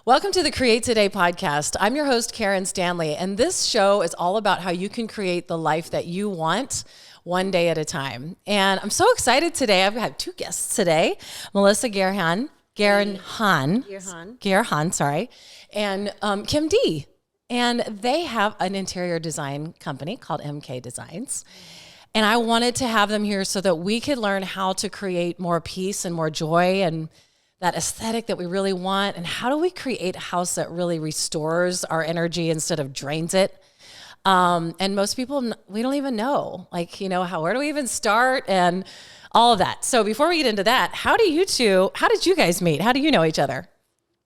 Welcome to the Create Today podcast. I'm your host, Karen Stanley, and this show is all about how you can create the life that you want one day at a time. And I'm so excited today. I've had two guests today, Melissa Gerhan, and Kim D. And they have an interior design company called MK Designs. And I wanted to have them here so that we could learn how to create more peace and more joy and that aesthetic that we really want. And how do we create a house that really restores our energy instead of drains it? And most people, we don't even know, where do we even start and all of that. So before we get into that, how did you guys meet? How do you know each other?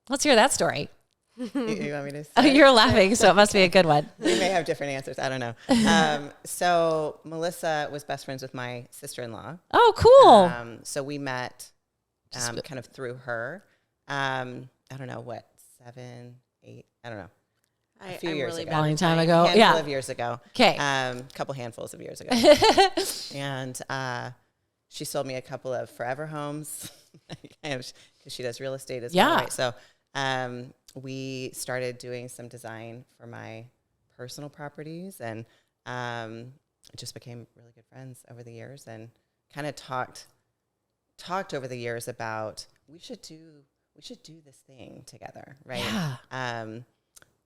Let's hear that story. You want me to Oh, you're laughing, so it must be a good one. We may have different answers. I don't know. So Melissa was best friends with my sister-in-law. Oh, cool. So we met kind of through her. I don't know, 7, 8, I don't know. A few years ago. A long time ago. Handful of years ago. Okay. Couple handfuls of years ago. And she sold me a couple of forever homes because she does real estate as well. Right? So we started doing some design for my personal properties and just became really good friends over the years and kind of talked over the years about we should do this thing together, right? Yeah.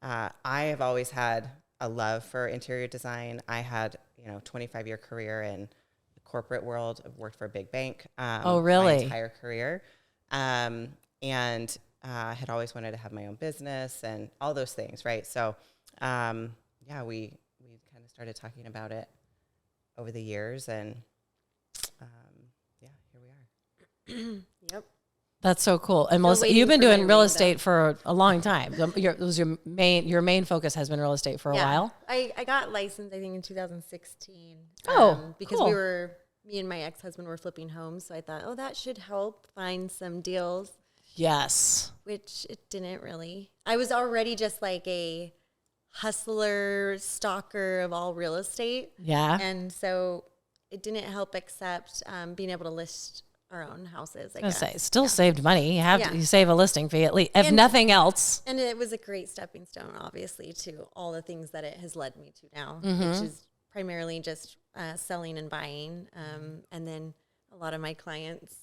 I have always had a love for interior design. I had 25-year career in the corporate world. I've worked for a big bank. Oh, really? My entire career, and had always wanted to have my own business and all those things, right? So, we kind of started talking about it over the years, and here we are. Yep. That's so cool. And Melissa, you've been doing real estate for a long time. Your main focus has been real estate for a while. I got licensed, I think, in 2016. Because cool. me and my ex-husband were flipping homes. So I thought, that should help find some deals. Yes. Which it didn't really. I was already just like a hustler, stalker of all real estate. Yeah. And so it didn't help except being able to list our own houses, I guess. Still saved money. You save a listing fee at least, if nothing else. And it was a great stepping stone, obviously, to all the things that it has led me to now, which is primarily just selling and buying. And then a lot of my clients,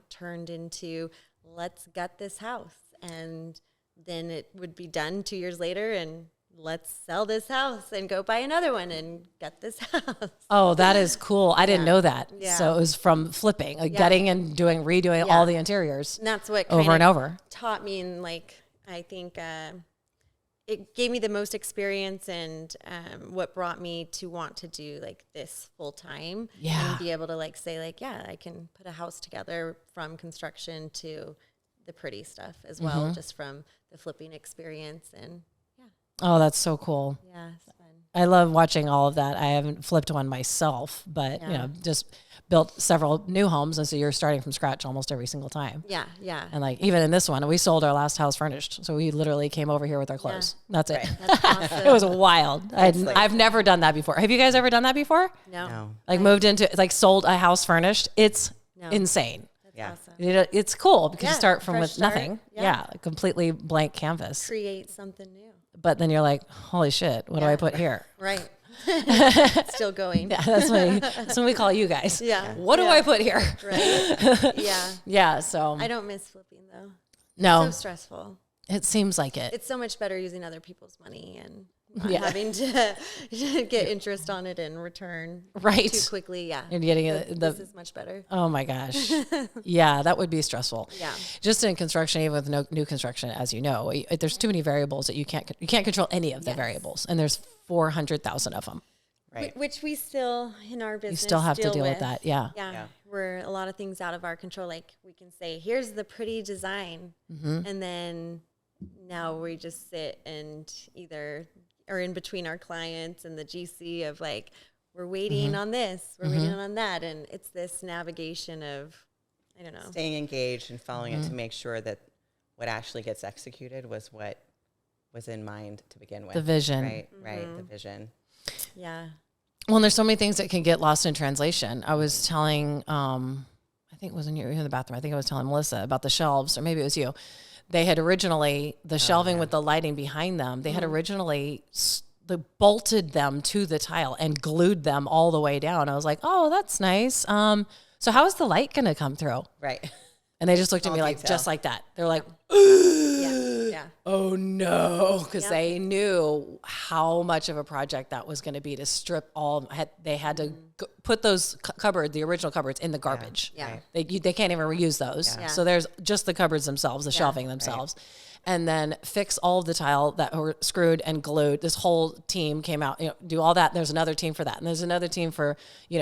turned into, let's gut this house. And then it would be done 2 years later and let's sell this house and go buy another one and gut this house. Oh, that is cool. I didn't know that. Yeah. So it was from flipping, gutting and redoing all the interiors. And that's what over and over taught me. And I think it gave me the most experience and what brought me to want to do this full time. Yeah. And be able to say I can put a house together from construction to the pretty stuff as well, just from the flipping experience. And oh, that's so cool. Yeah, it's fun. I love watching all of that. I haven't flipped one myself, but just built several new homes, and so you're starting from scratch almost every single time. Yeah, yeah. And even in this one, we sold our last house furnished, so we literally came over here with our clothes. Yeah. That's it. Right. That's awesome. It was wild. I've never done that before. Have you guys ever done that before? No. Moved into sold a house furnished. It's insane. That's awesome. It's cool because you start from fresh nothing. start. Yeah, a completely blank canvas. Create something new. But then you're like, holy shit, what do I put here? Right. Still going. Yeah, that's when we call you guys. Yeah. What do I put here? Right. Yeah. Yeah, so. I don't miss flipping though. No. It's so stressful. It seems like it. It's so much better using other people's money and not having to get interest on it and return right too quickly. Yeah. And getting this is much better. Oh my gosh. Yeah, that would be stressful. Yeah. Just in construction, even with new construction, as you know, there's too many variables that you can't control any of the variables. And there's 400,000 of them. Right. Which we still, in our business, you still have to deal with that. Yeah. Yeah. We're a lot of things out of our control. We can say, here's the pretty design. And then now we just sit and either are in between our clients and the GC of we're waiting on this, we're waiting on that. And it's this navigation of, I don't know. Staying engaged and following it to make sure that what actually gets executed was what was in mind to begin with. The vision. Right, the vision. Yeah. Well, and there's so many things that can get lost in translation. I was telling, I think it was when you were in the bathroom, I think I was telling Melissa about the shelves, or maybe it was you, they had originally, the shelving with the lighting behind them, they had originally bolted them to the tile and glued them all the way down. I was like, oh, that's nice. So how is the light going to come through? Right. And they just looked at me like, just like that. They're like, Yeah. oh no, because they knew how much of a project that was going to be to strip all. They had to put those the original cupboards, in the garbage. Yeah. They can't even reuse those. Yeah. So there's just the cupboards themselves, the shelving themselves. And then fix all of the tile that were screwed and glued. This whole team came out, do all that. There's another team for that. And there's another team for,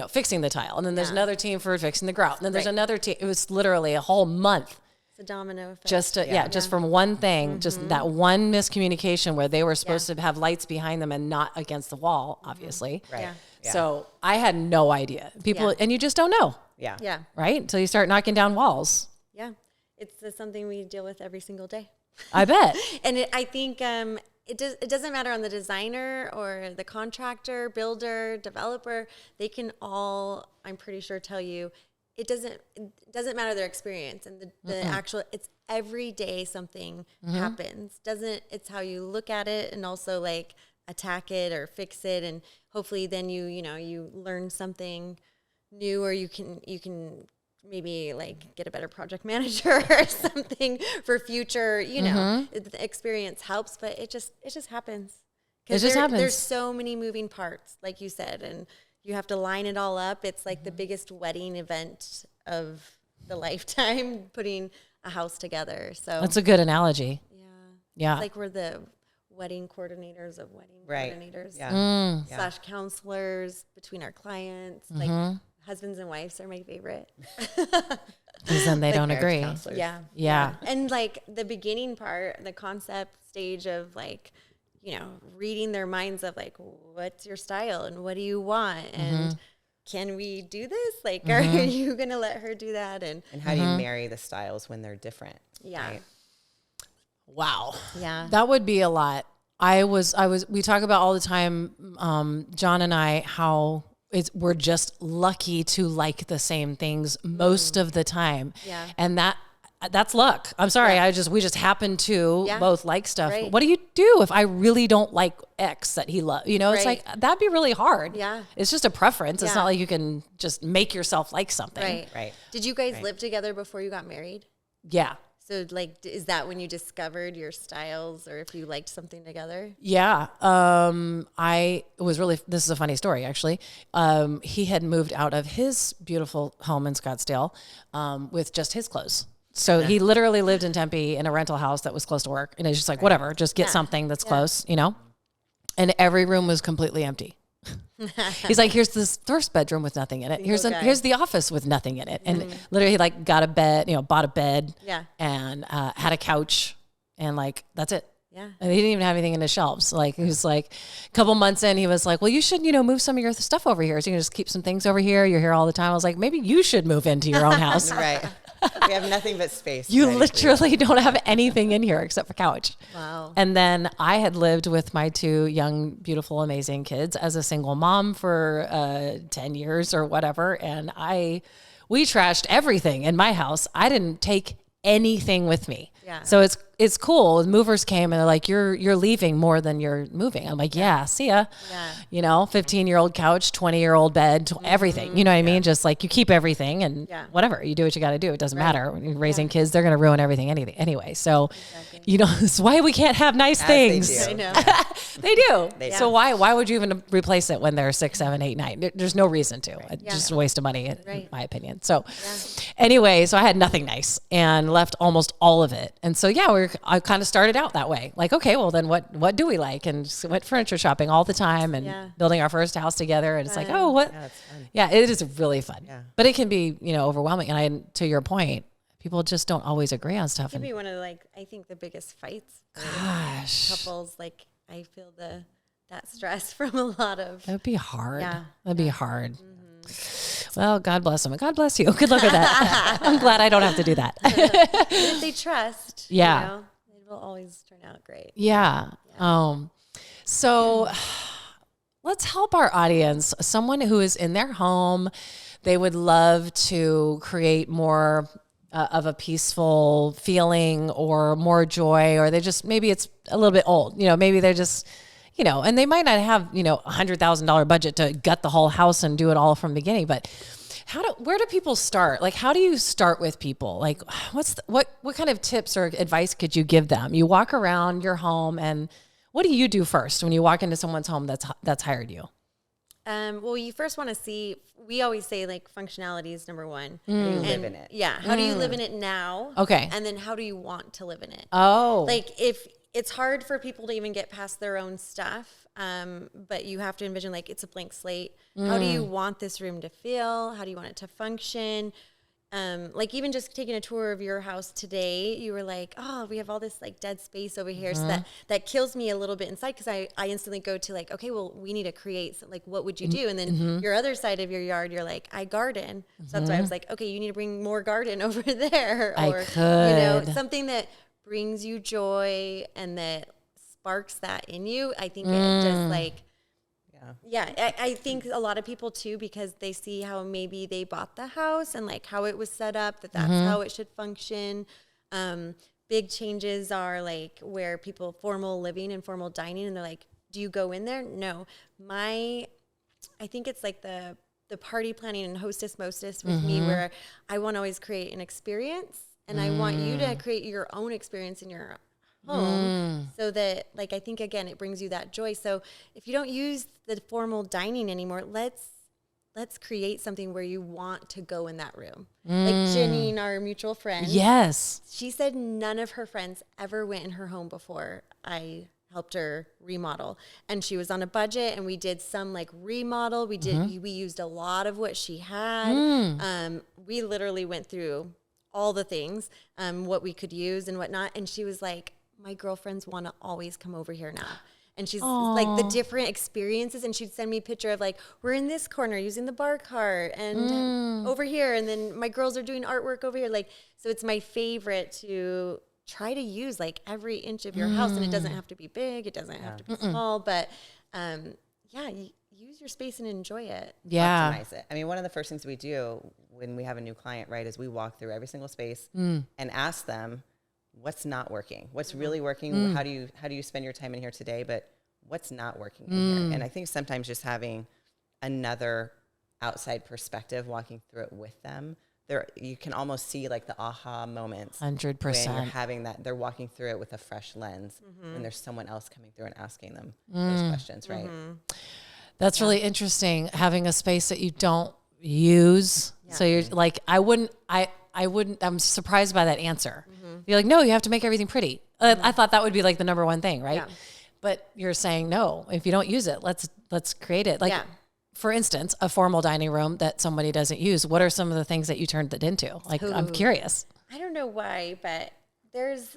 fixing the tile. And then there's another team for fixing the grout. And then there's another team. It was literally a whole month. It's a domino effect. Just from one thing, just that one miscommunication where they were supposed to have lights behind them and not against the wall, obviously. Right. Yeah. So I had no idea. People, and you just don't know. Yeah. Yeah. Right? Until you start knocking down walls. Yeah. It's something we deal with every single day. I bet. And I think it doesn't matter on the designer or the contractor, builder, developer. They can all, I'm pretty sure, tell you it doesn't matter their experience and the actual. It's every day something happens. It's how you look at it and also like attack it or fix it, and hopefully then you learn something new, or you can maybe like get a better project manager or something for future, the experience helps, but it just happens. It just happens. There's so many moving parts, like you said, and you have to line it all up. It's like the biggest wedding event of the lifetime, putting a house together. So That's a good analogy. Yeah. It's like we're the wedding coordinators of wedding coordinators. Yeah. Slash counselors between our clients. Like husbands and wives are my favorite. Because then they don't agree. Yeah. And like the beginning part, the concept stage of like, reading their minds of like, what's your style and what do you want? And can we do this? Like, are you going to let her do that? And how do you marry the styles when they're different? Yeah. Right? Wow. Yeah. That would be a lot. We talk about all the time, John and I, how we're just lucky to like the same things most of the time. Yeah. And that's luck. I'm sorry. We just happen to both like stuff. Right. What do you do if I really don't like X that he loves? It's like, that'd be really hard. Yeah. It's just a preference. It's not like you can just make yourself like something. Right. Did you guys live together before you got married? Yeah. So like, is that when you discovered your styles, or if you liked something together? Yeah. This is a funny story, actually. He had moved out of his beautiful home in Scottsdale, with just his clothes. So he literally lived in Tempe in a rental house that was close to work. And it's just like, whatever, just get something that's close, and every room was completely empty. He's like, here's this first bedroom with nothing in it. Here's the office with nothing in it. And literally he like got a bed, bought a bed and had a couch, and like, that's it. Yeah. And he didn't even have anything in his shelves. Like, he was like, a couple months in, he was like, well, you should, move some of your stuff over here. So you can just keep some things over here. You're here all the time. I was like, maybe you should move into your own house. Right. We have nothing but space. You literally don't have anything in here except for couch. Wow. And then I had lived with my two young, beautiful, amazing kids as a single mom for 10 years or whatever. And we trashed everything in my house. I didn't take anything with me. Yeah. So it's cool. Movers came and they're like, you're leaving more than you're moving. I'm like, yeah, see ya. Yeah. 15-year-old couch, 20-year-old bed, everything. You know what I mean? Just like, you keep everything and whatever. You do what you got to do. It doesn't matter. When you're raising kids, they're going to ruin everything anyway. So, that's why we can't have nice things. They do. I know. They do. So why would you even replace it when they're 6, 7, 8, 9? There's no reason to. It's just a waste of money, in my opinion. So anyway, so I had nothing nice and left almost all of it. And so, I kind of started out that way. Like, okay, well then what do we like? And just went furniture shopping all the time and building our first house together. And it's like, oh, what? Yeah, that's fun. Yeah, it is really fun. Yeah. But it can be, overwhelming. And to your point, people just don't always agree on stuff. It can be one of I think the biggest fights for couples. Like, I feel that stress from a lot of. That'd be hard. Yeah. That'd be hard. Mm-hmm. Well, God bless them. God bless you. Good luck with that. I'm glad I don't have to do that. If they trust, it will always turn out great. Yeah. So let's help our audience. Someone who is in their home, they would love to create more of a peaceful feeling or more joy, or they just, maybe it's a little bit old, maybe they're just, and they might not have, $100,000 budget to gut the whole house and do it all from the beginning, but where do people start? Like, how do you start with people? Like, what kind of tips or advice could you give them? You walk around your home, and what do you do first when you walk into someone's home that's hired you? Well, you first want to see, we always say like functionality is number one. How do you live in it? Yeah. How do you live in it now? Okay. And then how do you want to live in it? Oh. Like, if it's hard for people to even get past their own stuff, but you have to envision like it's a blank slate. How do you want this room to feel? How do you want it to function? Like, even just taking a tour of your house today, you were like, oh, we have all this like dead space over here. So that kills me a little bit inside, because I instantly go to like, okay, well, we need to create, like, what would you do? And then your other side of your yard, you're like, I garden. So that's why I was like, okay, you need to bring more garden over there. Or, something that brings you joy and that sparks that in you. I think it just like, I think a lot of people too, because they see how maybe they bought the house and like how it was set up, that's how it should function. Big changes are like where people formal living and formal dining, and they're like, do you go in there? No. I think it's like the party planning and hostess mostess with me, where I want to always create an experience, and I want you to create your own experience in your home, so that, like, I think again it brings you that joy. So if you don't use the formal dining anymore, let's create something where you want to go in that room. Like Janine, our mutual friend, yes, she said none of her friends ever went in her home before I helped her remodel, and she was on a budget, and we did some like remodel. We used a lot of what she had. We literally went through all the things, what we could use and whatnot, and she was like, my girlfriends want to always come over here now. And she's like the different experiences. And she'd send me a picture of like, we're in this corner using the bar cart and over here. And then my girls are doing artwork over here. Like, so it's my favorite to try to use like every inch of your house. And it doesn't have to be big. It doesn't have to be small, but use your space and enjoy it. Yeah. Optimize it. I mean, one of the first things we do when we have a new client, right, is we walk through every single space and ask them, what's not working? What's really working? How do you spend your time in here today? But what's not working in here? And I think sometimes just having another outside perspective, walking through it with them, you can almost see like the aha moments. 100%. When you're having that, they're walking through it with a fresh lens, and there's someone else coming through and asking them those questions, right? That's really interesting, having a space that you don't use. Yeah. So you're like, I'm surprised by that answer. You're like, no, you have to make everything pretty. I thought that would be like the number one thing, right? Yeah. But you're saying, no, if you don't use it, let's create it. Like, for instance, a formal dining room that somebody doesn't use. What are some of the things that you turned it into? Like, I'm curious. I don't know why, but there's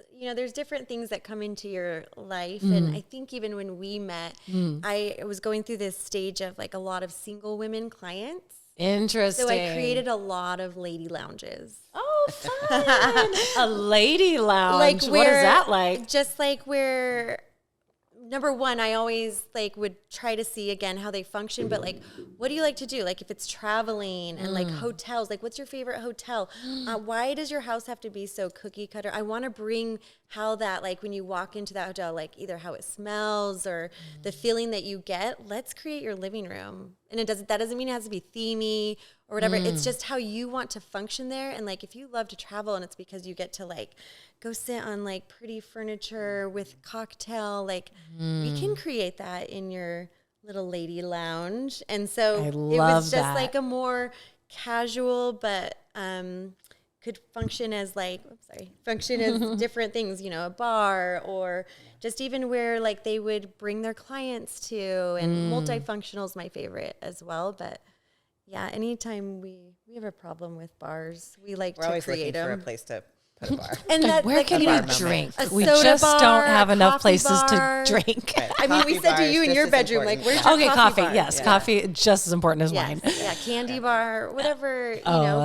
different things that come into your life. And I think even when we met, I was going through this stage of like a lot of single women clients. Interesting. So I created a lot of lady lounges. Oh, fun. A lady lounge. Like, what is that like? Just like where, number one, I always like would try to see again how they function, but like, what do you like to do? Like, if it's traveling and like hotels, like what's your favorite hotel? Why does your house have to be so cookie cutter? I want to bring how that, like when you walk into that hotel, like either how it smells or the feeling that you get. Let's create your living room. And that doesn't mean it has to be themey or whatever. It's just how you want to function there. And like, if you love to travel and it's because you get to like go sit on like pretty furniture with cocktail, like we can create that in your little lady lounge. And so it was just like a more casual, but could function as like, different things, a bar, or just even where like they would bring their clients to, and multifunctional is my favorite as well. But yeah, anytime we have a problem with bars, we're to always create looking them. for a place to put a bar. And where can you drink? We just don't have enough places to drink. Right. I mean, we said to you in your bedroom, like, where's your coffee bar? Yes, coffee just as important as mine. Yeah, candy bar, whatever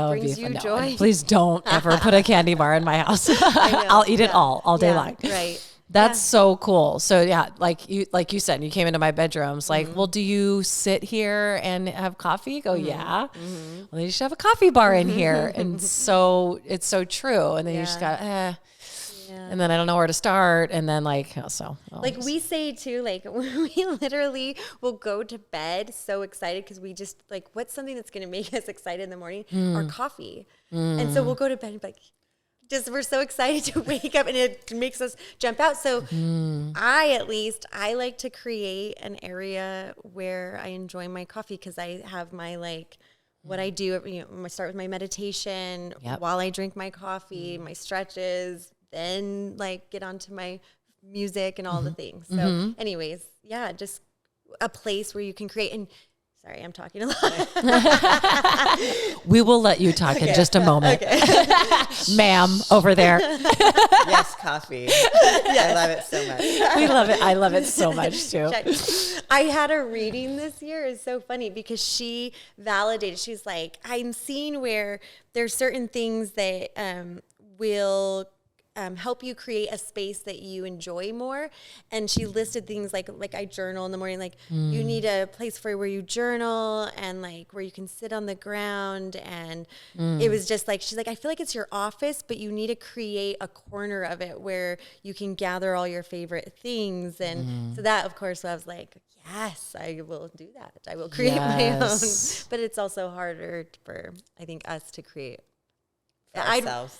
brings you joy. Please don't ever put a candy bar in my house. I'll eat it all day long. Right. That's so cool. So yeah, like you said, you came into my bedrooms like, well, do you sit here and have coffee? Go, yeah. Well, then you should have a coffee bar in here. And so it's so true. And then you just got, and then I don't know where to start. And then like, like we say too, like we literally will go to bed so excited because we just like, what's something that's going to make us excited in the morning? Our coffee. And so we'll go to bed and be like, we're so excited to wake up and it makes us jump out. So I like to create an area where I enjoy my coffee because I have my like what I do. I start with my meditation while I drink my coffee, my stretches, then like get onto my music and all the things. So anyways, just a place where you can create. And sorry, I'm talking a lot. We will let you talk in just a moment. Ma'am, over there. Yes, coffee. I love it so much. We love it. I love it so much too. I had a reading this year. It's so funny because she validated. She's like, I'm seeing where there's certain things that will help you create a space that you enjoy more. And she listed things like I journal in the morning, like you need a place for where you journal and like where you can sit on the ground. And it was just like, she's like, I feel like it's your office, but you need to create a corner of it where you can gather all your favorite things. And so that, of course, I was like, yes, I will do that. I will create my own. But it's also harder for, I think, us to create ourselves.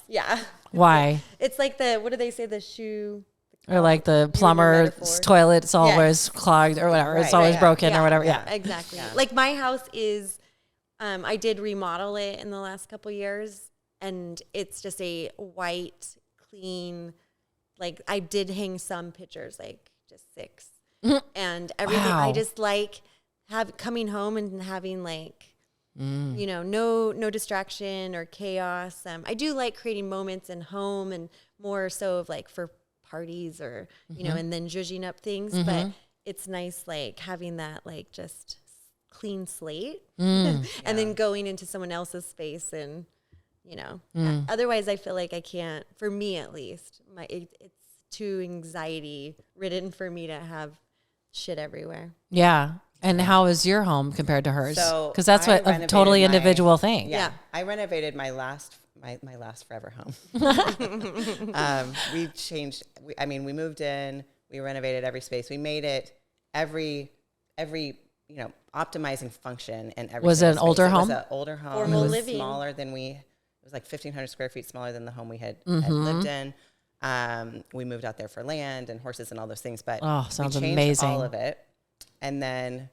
Why? It's like what do they say? The shoe. Or like the plumber's toilet, it's always clogged or whatever. It's always broken or whatever. Yeah, exactly. Like my house is, I did remodel it in the last couple years, and it's just a white, clean. Like I did hang some pictures, like just 6, and everything. I just like coming home and having like. No distraction or chaos. I do like creating moments in home and more so of like for parties or, and then zhuzhing up things. But it's nice like having that like just clean slate and then going into someone else's space and, otherwise I feel like I can't, for me at least, it's too anxiety ridden for me to have shit everywhere. Yeah. And how is your home compared to hers? Because that's a totally individual thing. Yeah. I renovated my last forever home. We changed. We moved in. We renovated every space. We made it every optimizing function and everything. Was it an older home? It was an older home. Formal it was living. Smaller than it was like 1,500 square feet smaller than the home we had lived in. We moved out there for land and horses and all those things. But sounds we changed amazing. all of it. And then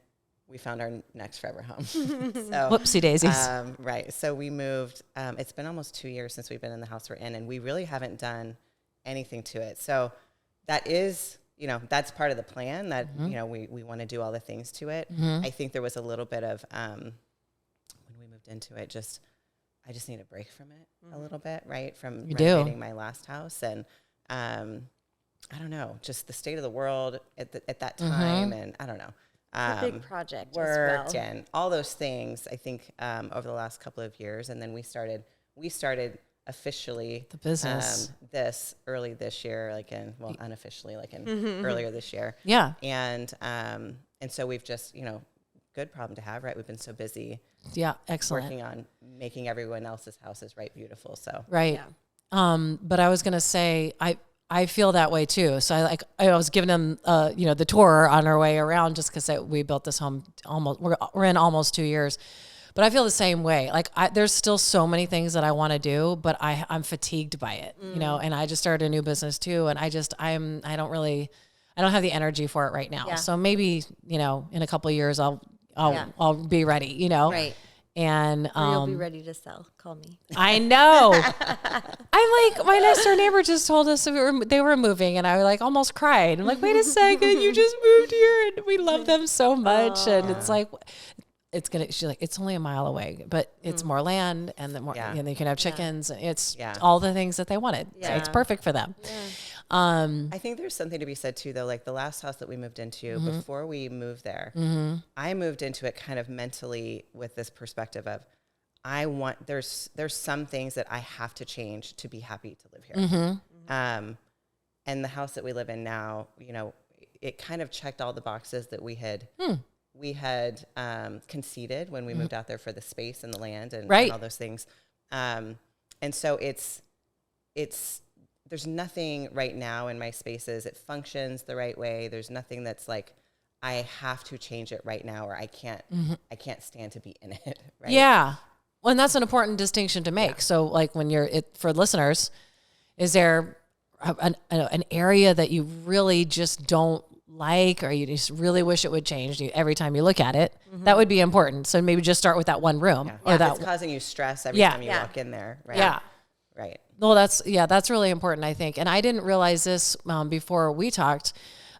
we found our next forever home. So, whoopsie daisies. Right. So we moved. It's been almost 2 years since we've been in the house we're in, and we really haven't done anything to it. So that is, that's part of the plan that, we want to do all the things to it. I think there was a little bit of, when we moved into it, I just need a break from it a little bit, right? From renovating my last house. And I don't know, just the state of the world at that time. And I don't know. It's a big project work as well. And all those things, I think, over the last couple of years. And then we started officially the business early this year, unofficially, earlier this year. Yeah. And so we've just, good problem to have, right? We've been so busy. Yeah. Excellent. Working on making everyone else's houses beautiful. So. Right. Yeah. But I was going to say, I feel that way too. So I was giving them, the tour on our way around just because we built this home we're in almost 2 years, but I feel the same way. Like there's still so many things that I want to do, but I'm fatigued by it, and I just started a new business too. And I don't have the energy for it right now. Yeah. So maybe, in a couple of years I'll be ready, Right. And you'll be ready to sell. Call me. I know. I'm like, my next door neighbor just told us they were moving, and I almost cried. I'm like, wait a second, you just moved here, and we love them so much. And it's like, she's like, it's only a mile away, but it's more land, and and they can have chickens, and it's all the things that they wanted. Yeah. So it's perfect for them. Yeah. I think there's something to be said too, though. Like the last house that we moved into, before we moved there, I moved into it kind of mentally with this perspective of, there's some things that I have to change to be happy to live here. And the house that we live in now, it kind of checked all the boxes that we had conceded when we moved out there for the space and the land and all those things. And so there's nothing right now in my spaces. It functions the right way. There's nothing that's like, I have to change it right now, or I can't stand to be in it. Right? Yeah. Well, and that's an important distinction to make. Yeah. So like when for listeners, is there an area that you really just don't like, or you just really wish it would change every time you look at it? That would be important. So maybe just start with that one room. Or that it's causing you stress every time you walk in there. Right? Yeah. Right. Well, that's really important, I think. And I didn't realize this before we talked,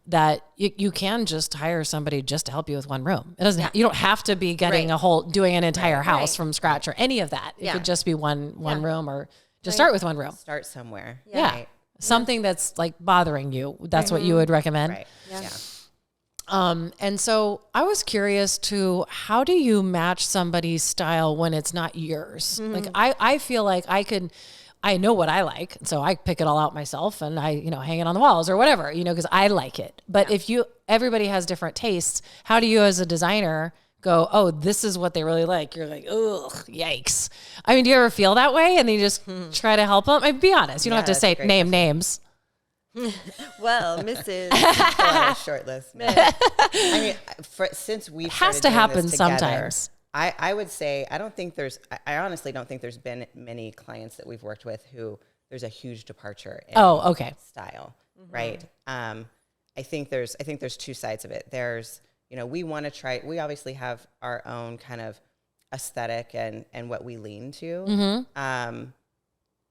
that you can just hire somebody just to help you with one room. It doesn't. You don't have to be getting doing an entire house from scratch or any of that. It could just be one room, or just start with one room. Start somewhere. Yeah. Right. Something that's like bothering you. That's what you would recommend. Right. Yeah. And so I was curious to, how do you match somebody's style when it's not yours? Like I feel like I know what I like, so I pick it all out myself, and I, hang it on the walls or whatever, because I like it. But if everybody has different tastes, how do you as a designer go, oh, this is what they really like? You're like, ugh, yikes. I mean, do you ever feel that way? And then you just try to help them? I mean, be honest. You don't have to say name names. Well, Mrs. Short list. I mean, since we has to happen sometimes. I would say I honestly don't think there's been many clients that we've worked with who there's a huge departure in style, right? I think there's two sides of it. There's, we obviously have our own kind of aesthetic and what we lean to.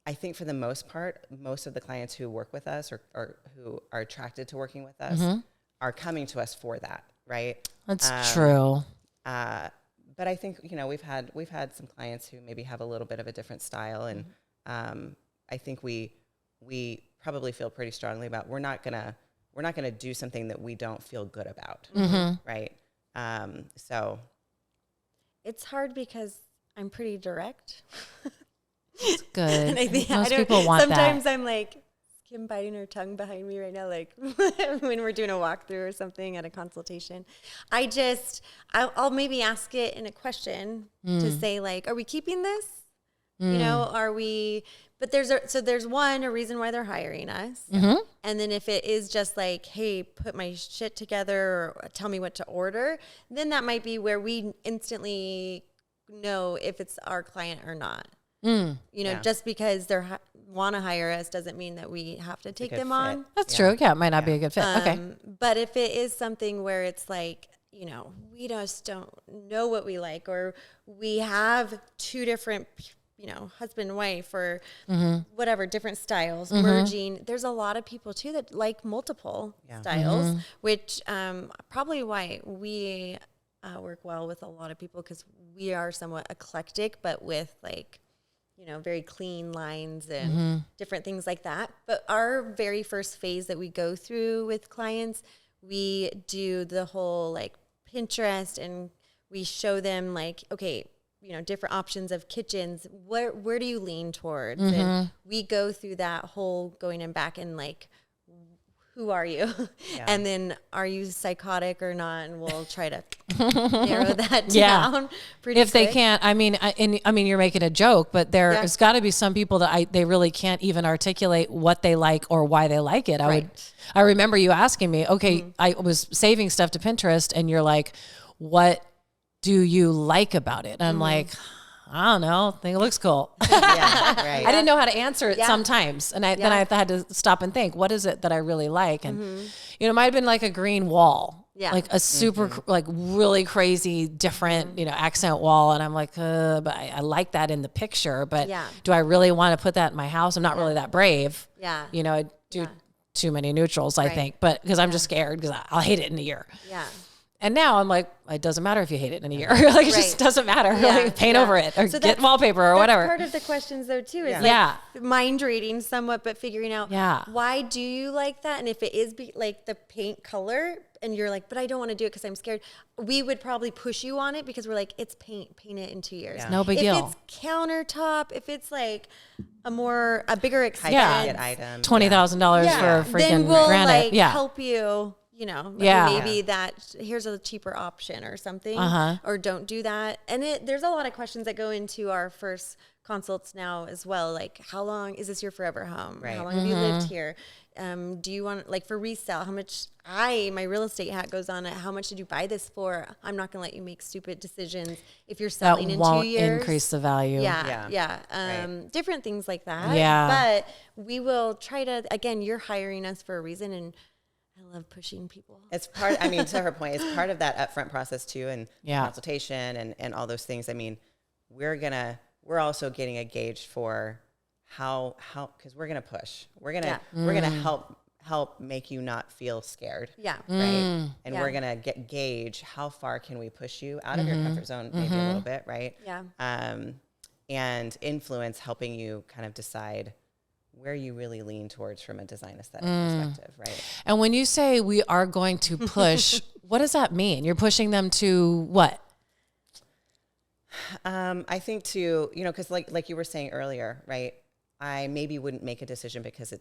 I think for the most part, most of the clients who work with us or who are attracted to working with us are coming to us for that, right? That's true. But I think, we've had some clients who maybe have a little bit of a different style, and I think we probably feel pretty strongly about we're not gonna do something that we don't feel good about, right? So it's hard because I'm pretty direct. It's good. And I think most people want sometimes that. I'm like, is Kim biting her tongue behind me right now, like when we're doing a walkthrough or something at a consultation. I'll maybe ask it in a question to say, like, are we keeping this? Are we? But there's a reason why they're hiring us. And then if it is just like, hey, put my shit together or tell me what to order, then that might be where we instantly know if it's our client or not. Just because they want to hire us doesn't mean that we have to take them on. That's true. Yeah, it might not be a good fit. Okay. But if it is something where it's like, we just don't know what we like, or we have two different, husband and wife, or whatever, different styles merging. There's a lot of people too that like multiple styles, which probably why we work well with a lot of people, because we are somewhat eclectic, but with like, very clean lines and different things like that. But our very first phase that we go through with clients, we do the whole like Pinterest, and we show them like, okay, different options of kitchens. Where do you lean towards? And we go through that whole going in back and like, who are you? Yeah. And then are you psychotic or not? And we'll try to narrow that down pretty if quick. They can't, I mean, you're making a joke, but there's got to be some people that they really can't even articulate what they like or why they like it. I remember you asking me, okay, I was saving stuff to Pinterest, and you're like, what do you like about it? And I'm like, I don't know. I think it looks cool. I didn't know how to answer it sometimes. And then I had to stop and think, what is it that I really like? And, it might have been like a green wall, like a super, like really crazy, different, accent wall. And I'm like, but I like that in the picture, but do I really want to put that in my house? I'm not really that brave. Yeah. I do too many neutrals, I think, but because I'm just scared because I'll hate it in a year. Yeah. And now I'm like, it doesn't matter if you hate it in a year. Like, it just doesn't matter. Like, paint over it or get wallpaper or whatever. Part of the questions, though, too, is like mind reading somewhat, but figuring out why do you like that? And if it is like the paint color, and you're like, but I don't want to do it because I'm scared, we would probably push you on it because we're like, it's paint it in 2 years. Yeah. No big deal. If it's countertop, if it's like a bigger expense, high-ticket item, $20,000 for freaking then we'll granite. like help you. You know, maybe here's a cheaper option or something, or don't do that. And there's a lot of questions that go into our first consults now as well. Like, how long is this your forever home? Right. How long have you lived here? Do you want, like, for resale, how much my real estate hat goes on it. How much did you buy this for? I'm not going to let you make stupid decisions if you're selling in 2 years. That won't increase the value. Different things like that. Yeah. But we will try to, again, you're hiring us for a reason, and I love pushing people. It's part, to her point, it's part of that upfront process too, and consultation and all those things. I mean, we're also getting a gauge for how, cause we're going to push, we're going to help make you not feel scared. Yeah. Right. And we're going to gauge how far can we push you out of your comfort zone, maybe a little bit. Right. Yeah. And influence helping you kind of decide where you really lean towards from a design aesthetic perspective, right? And when you say we are going to push, what does that mean? You're pushing them to what? I think to, because like you were saying earlier, right? I maybe wouldn't make a decision because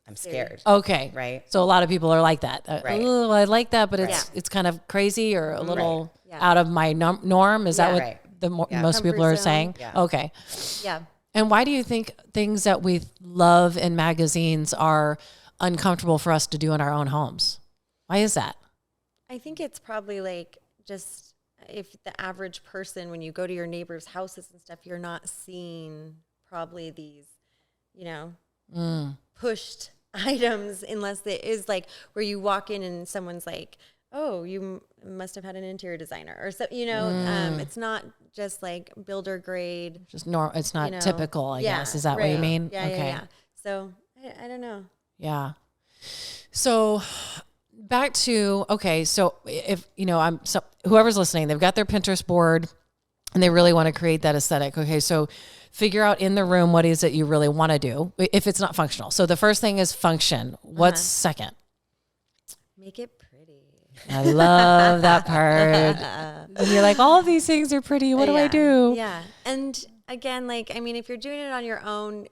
I'm scared. Okay. Right. So a lot of people are like that. Right. Oh, I like that, but it's kind of crazy or a little out of my norm. Is that what most people are saying? Yeah. Okay. Yeah. And why do you think things that we love in magazines are uncomfortable for us to do in our own homes? Why is that? I think it's probably like just if the average person, when you go to your neighbors' houses and stuff, you're not seeing probably these, pushed items, unless it is like where you walk in and someone's like, oh, you must have had an interior designer or so, it's not just like builder grade. Just it's not typical, I guess. Is that what you mean? Yeah, okay. Yeah. So I don't know. Yeah. So back to, so if, whoever's listening, they've got their Pinterest board and they really want to create that aesthetic. Okay. So figure out in the room, what is it you really want to do if it's not functional. So the first thing is function. What's second? Make it pretty. I love that part. And you're like, all of these things are pretty. What do I do? Yeah. And again, if you're doing it on your own,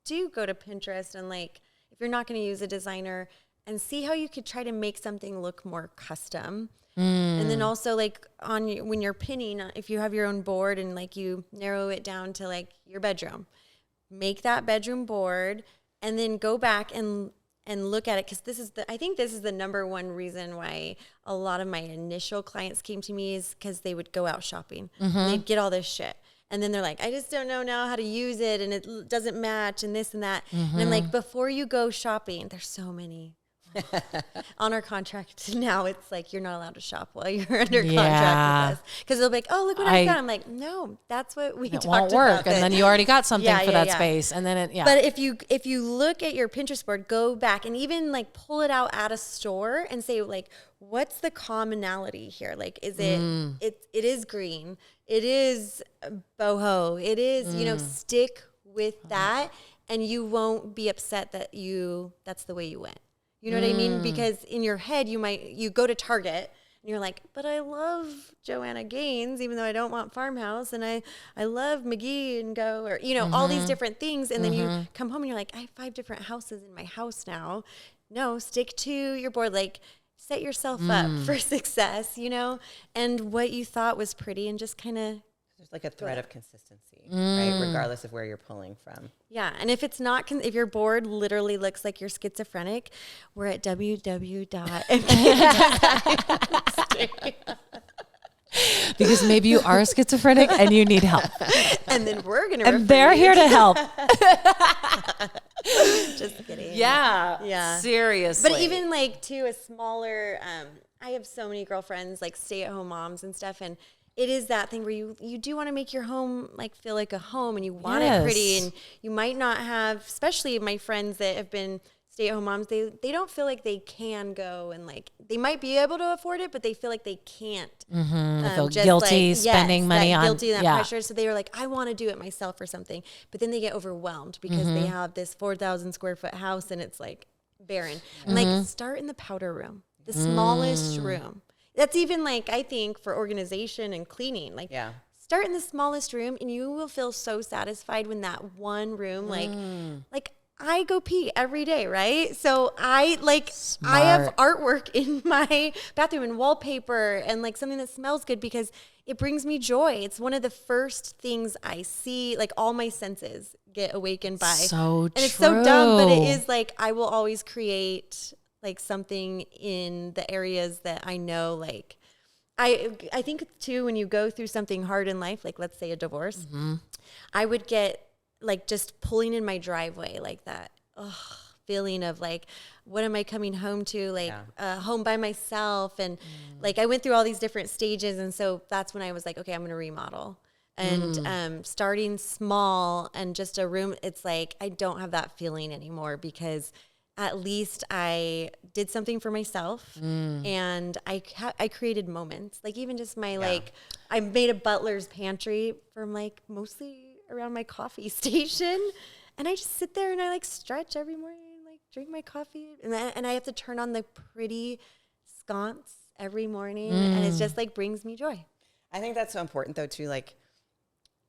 do go to Pinterest and if you're not going to use a designer, and see how you could try to make something look more custom. And then also when you're pinning, if you have your own board and you narrow it down to your bedroom, make that bedroom board and then go back and look at it. Cause I think this is the number one reason why a lot of my initial clients came to me, is cause they would go out shopping and they'd get all this shit. And then they're like, I just don't know now how to use it. And it doesn't match and this and that. And I'm like, before you go shopping, there's so many. On our contract now, it's you're not allowed to shop while you're under contract with us, because they'll be like, oh, look what I found. I'm like, no, that's what we talked about. It won't work, and then you already got something for that space, and then But if you look at your Pinterest board, go back and even pull it out at a store and say what's the commonality here? Is it it is green, it is boho, it is stick with that, and you won't be upset that that's the way you went. You know what I mean? Because in your head, you go to Target and you're like, but I love Joanna Gaines, even though I don't want Farmhouse, and I love McGee and Go, or, all these different things. And then you come home and you're like, I have 5 different houses in my house now. No, stick to your board. Set yourself up for success, and what you thought was pretty, and just kind of. There's a thread of consistency, right? Regardless of where you're pulling from. Yeah. And if it's not, if your board literally looks like you're schizophrenic, we're at www. Because maybe you are schizophrenic and you need help. And then we're going to And they're here to help. Just kidding. Yeah. Yeah. Seriously. But even to a smaller, I have so many girlfriends, stay-at-home moms and stuff, and it is that thing where you do want to make your home feel like a home, and you want it pretty, and you might not have, especially my friends that have been stay-at-home moms, they don't feel like they can go and they might be able to afford it, but they feel like they can't. They feel guilty spending money on guilty, that pressure. So they were like, I want to do it myself or something, but then they get overwhelmed because they have this 4,000 square foot house and it's barren. And start in the powder room. the smallest room. That's even like, I think for organization and cleaning, like start in the smallest room and you will feel so satisfied when that one room, like I go pee every day, right? So I have artwork in my bathroom and wallpaper and like something that smells good because it brings me joy. It's one of the first things I see, like all my senses get awakened by. So and it's so dumb, but it is like I will always create like something in the areas that I know, like I think too, when you go through something hard in life, like let's say a divorce, I would get like just pulling in my driveway, like that feeling of like, what am I coming home to? Like home by myself. And like, I went through all these different stages. And so that's when I was like, okay, I'm going to remodel. And starting small and just a room, it's like, I don't have that feeling anymore because at least I did something for myself and I created moments. Like even just my, like, I made a butler's pantry from like mostly around my coffee station. And I just sit there and I like stretch every morning, like drink my coffee. And I have to turn on the pretty sconce every morning. And it's just like brings me joy. I think that's so important though too. Like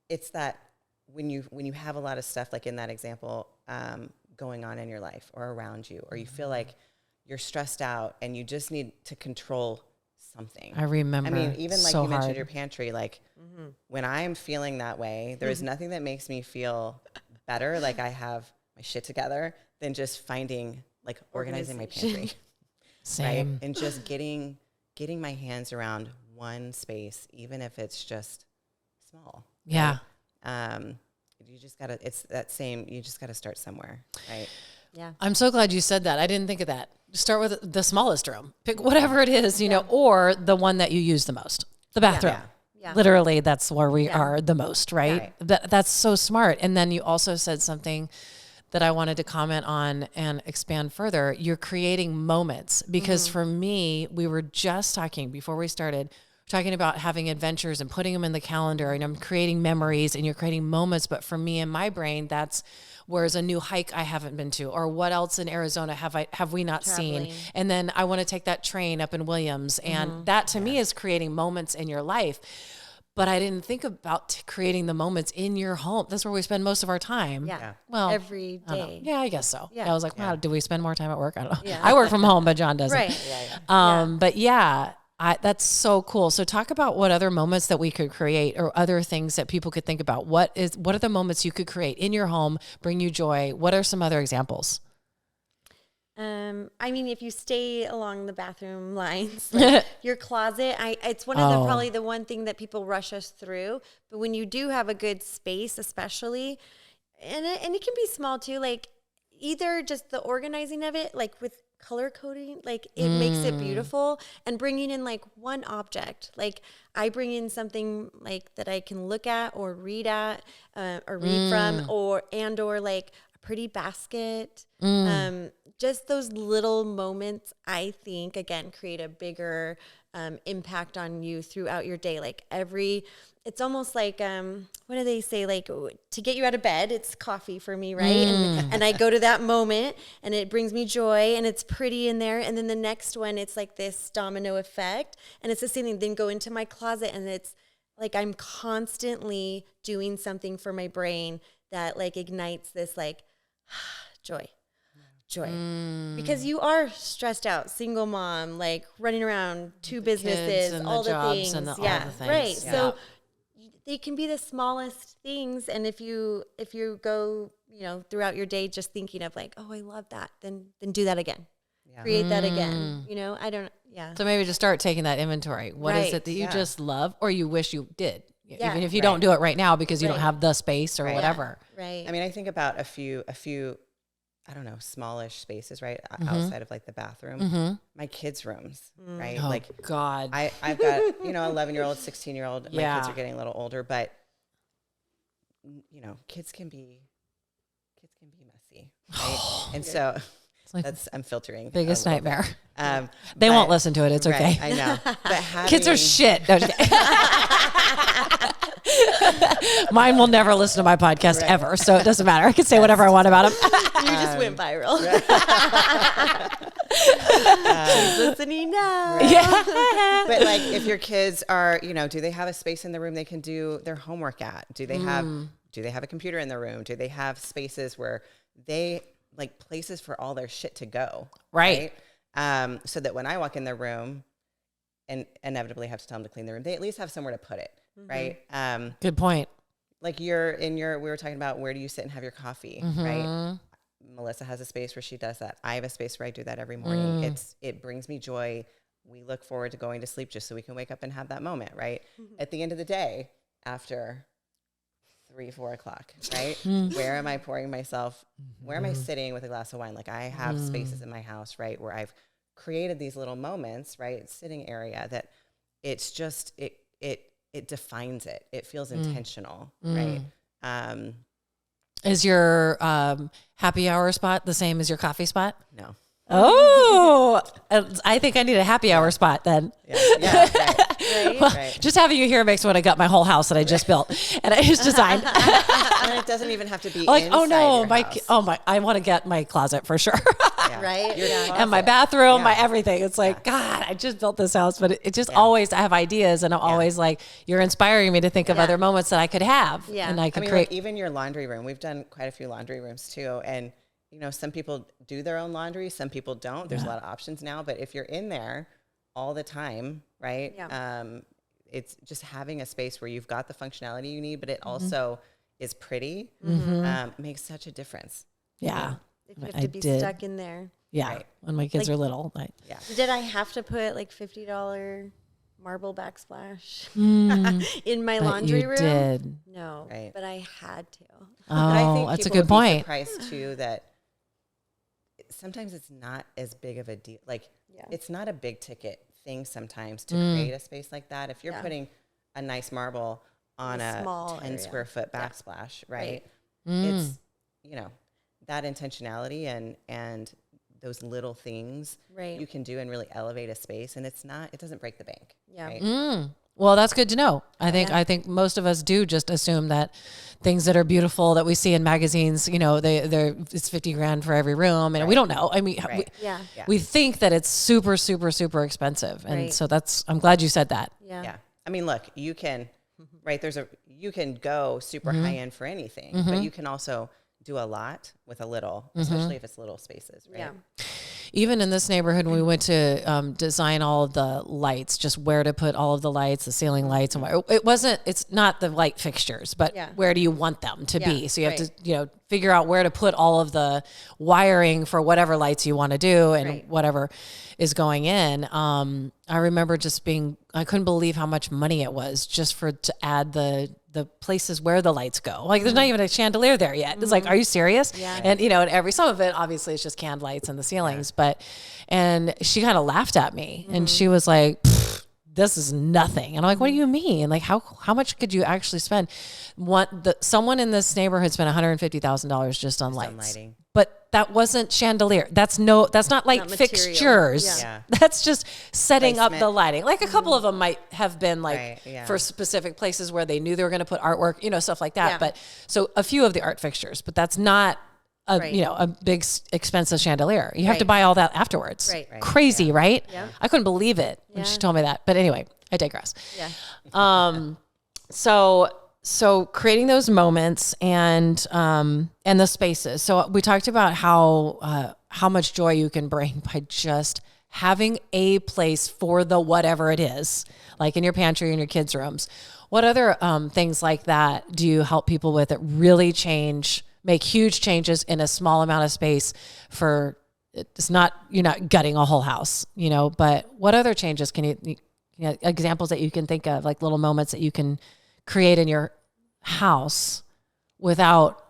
it's that when you have a lot of stuff like in that example, going on in your life or around you, or you feel like you're stressed out and you just need to control something. I remember. I mean, even like so you mentioned hard. your pantry, like when I am feeling that way, there is nothing that makes me feel better, like I have my shit together, than just finding, like organizing my pantry. Same. Right? And just getting my hands around one space, even if it's just small. Yeah. Right? You just gotta, it's that same, you just gotta start somewhere, right? Yeah. I'm so glad you said that. I didn't think of that. Start with the smallest room. Pick whatever it is, you know, or the one that you use the most. The bathroom. Yeah. Literally, that's where we are the most, right? That's so smart. And then you also said something that I wanted to comment on and expand further. You're creating moments because for me, we were just talking before we started, talking about having adventures and putting them in the calendar, and I'm creating memories and you're creating moments. But for me in my brain, that's where's a new hike I haven't been to, or what else in Arizona have we not seen? And then I want to take that train up in Williams. And that to me is creating moments in your life. But I didn't think about creating the moments in your home. That's where we spend most of our time. Yeah. Well, every day. Yeah, I guess so. Yeah. I was like, wow, do we spend more time at work? I don't know. Yeah. I work from home, but John doesn't. Right. But yeah, that's so cool. So talk about what other moments that we could create or other things that people could think about. What are the moments you could create in your home, bring you joy? What are some other examples? I mean, if you stay along the bathroom lines, like your closet, it's one of probably the one thing that people rush us through. But when you do have a good space, especially, and it can be small too, like either just the organizing of it, like with color coding, like it makes it beautiful, and bringing in like one object. Like I bring in something like that I can look at or read at, or read from, or like a pretty basket. Just those little moments, I think, again, create a bigger impact on you throughout your day. Like it's almost like, what do they say? Like to get you out of bed, it's coffee for me, right? And I go to that moment and it brings me joy and it's pretty in there. And then the next one, it's like this domino effect. And it's the same thing. Then go into my closet and it's like I'm constantly doing something for my brain that like ignites this like joy. Because you are stressed out, single mom, like running around, two businesses, all the things. And all the things. Right. Yeah. So they can be the smallest things. And if you go, throughout your day, just thinking of like, oh, I love that, then do that again. Yeah. Create that again. So maybe just start taking that inventory. What is it that you just love or you wish you did? Even if you don't do it right now because you don't have the space or whatever. Right. I mean, I think about a few I don't know, smallish spaces, right? Outside of like the bathroom, my kids' rooms, right? Oh, like God, I've got, 11-year-old, 16-year-old, my kids are getting a little older, but kids can be messy, right? And so like I'm filtering. Biggest nightmare. They won't listen to it. It's okay. I know. But kids are shit. No, mine will never listen to my podcast ever, so it doesn't matter. I can say whatever I want about them. You just went viral. Listening now. Yeah. But like, if your kids are, do they have a space in the room they can do their homework at? Do they have a computer in their room? Do they have spaces where they like places for all their shit to go? Right. So that when I walk in their room and inevitably have to tell them to clean the room, they at least have somewhere to put it. Right. Good point. Like we were talking about, where do you sit and have your coffee? Right. Melissa has a space where she does that. I have a space where I do that every morning. It brings me joy. We look forward to going to sleep just so we can wake up and have that moment. Right. At the end of the day, after 3-4 o'clock, right? Where am I pouring myself? Where am I sitting with a glass of wine? Like, I have spaces in my house, right, where I've created these little moments, right? Sitting area that it's just, it defines it. It feels intentional, right? Is your happy hour spot the same as your coffee spot? No. Oh, I think I need a happy hour spot then. Yeah, right. Right. Just having you here makes me want to gut my whole house that I just built and I just designed. And it doesn't even have to be Like, inside oh no, your house. I want to get my closet for sure. Yeah. Right. Your Yeah. closet. And my bathroom, Yeah. my everything. It's like, God, I just built this house, but it just always, I have ideas and I'm always like, you're inspiring me to think of other moments that I could have. Yeah. And I could I mean, create. like, even your laundry room. We've done quite a few laundry rooms too. And, some people do their own laundry. Some people don't. There's a lot of options now. But if you're in there all the time, right? Yeah. It's just having a space where you've got the functionality you need, but it also is pretty, makes such a difference. Yeah. If you have I to be did. stuck in there. Yeah. Right. When my kids Like- are little. Yeah. Did I have to put like $50 marble backsplash in my But laundry you room? did. No, Right. but I had to. But I Oh, think that's a people good would be point. surprised too that sometimes it's not as big of a deal. Like, it's not a big ticket thing sometimes to create a space like that. If you're putting a nice marble on A a small 10 area. square foot backsplash, right? Mm. It's, that intentionality and those little things Right. you can do and really elevate a space. And it doesn't break the bank. Yeah. Right? Well, that's good to know. I think most of us do just assume that things that are beautiful that we see in magazines, it's 50 grand for every room, and we don't know. I mean, Yeah. we think that it's super, super, super expensive, and Right. so I'm glad you said that. Yeah. Yeah. I mean, look, you can, right? You can go super high end for anything, but you can also do a lot with a little, especially if it's little spaces, right? Yeah. Even in this neighborhood, when we went to design all of the lights, just where to put all of the lights, the ceiling lights, and it's not the light fixtures, but where do you want them to be? So you have to, figure out where to put all of the wiring for whatever lights you want to do and whatever is going in. I remember I couldn't believe how much money it was just to add the places where the lights go. Like, there's not even a chandelier there yet. It's like, are you serious? Yeah. And some of it obviously is just canned lights in the ceilings, and she kind of laughed at me and she was like, this is nothing. And I'm like, what do you mean? Like, how much could you actually spend? Someone in this neighborhood spent $150,000 just on lights. lighting. But that wasn't chandelier. That's not light Not material. fixtures. Yeah. That's just setting up Placement. the lighting. Like, a couple of them might have been like Right, yeah. for specific places where they knew they were going to put artwork, stuff like that. Yeah. But so a few of the art fixtures, but that's not a big expensive chandelier. You have to Right. buy all that afterwards. Right. Right. Crazy, right? Yeah. I couldn't believe it when she Yeah. told me that. But anyway, I digress. Yeah. So creating those moments and the spaces. So we talked about how much joy you can bring by just having a place for the whatever it is, like in your pantry, in your kids' rooms. What other things like that do you help people with that really make huge changes in a small amount of space? You're not gutting a whole house, but what other changes can you examples that you can think of, like little moments that you can create in your house without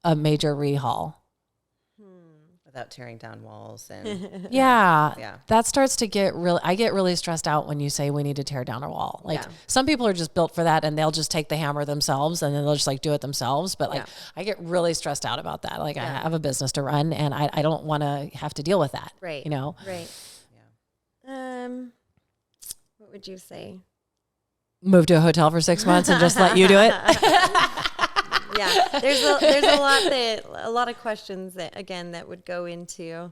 a major rehaul? Without tearing down walls and Yeah. That starts to I get really stressed out when you say we need to tear down a wall. Like, some people are just built for that and they'll just take the hammer themselves and then they'll just like do it themselves. But like, I get really stressed out about that. Like, I have a business to run and I don't want to have to deal with that. Right. Right. Yeah. What would you say? Move to a hotel for 6 months and just let you do it. Yeah, there's a lot of questions that would go into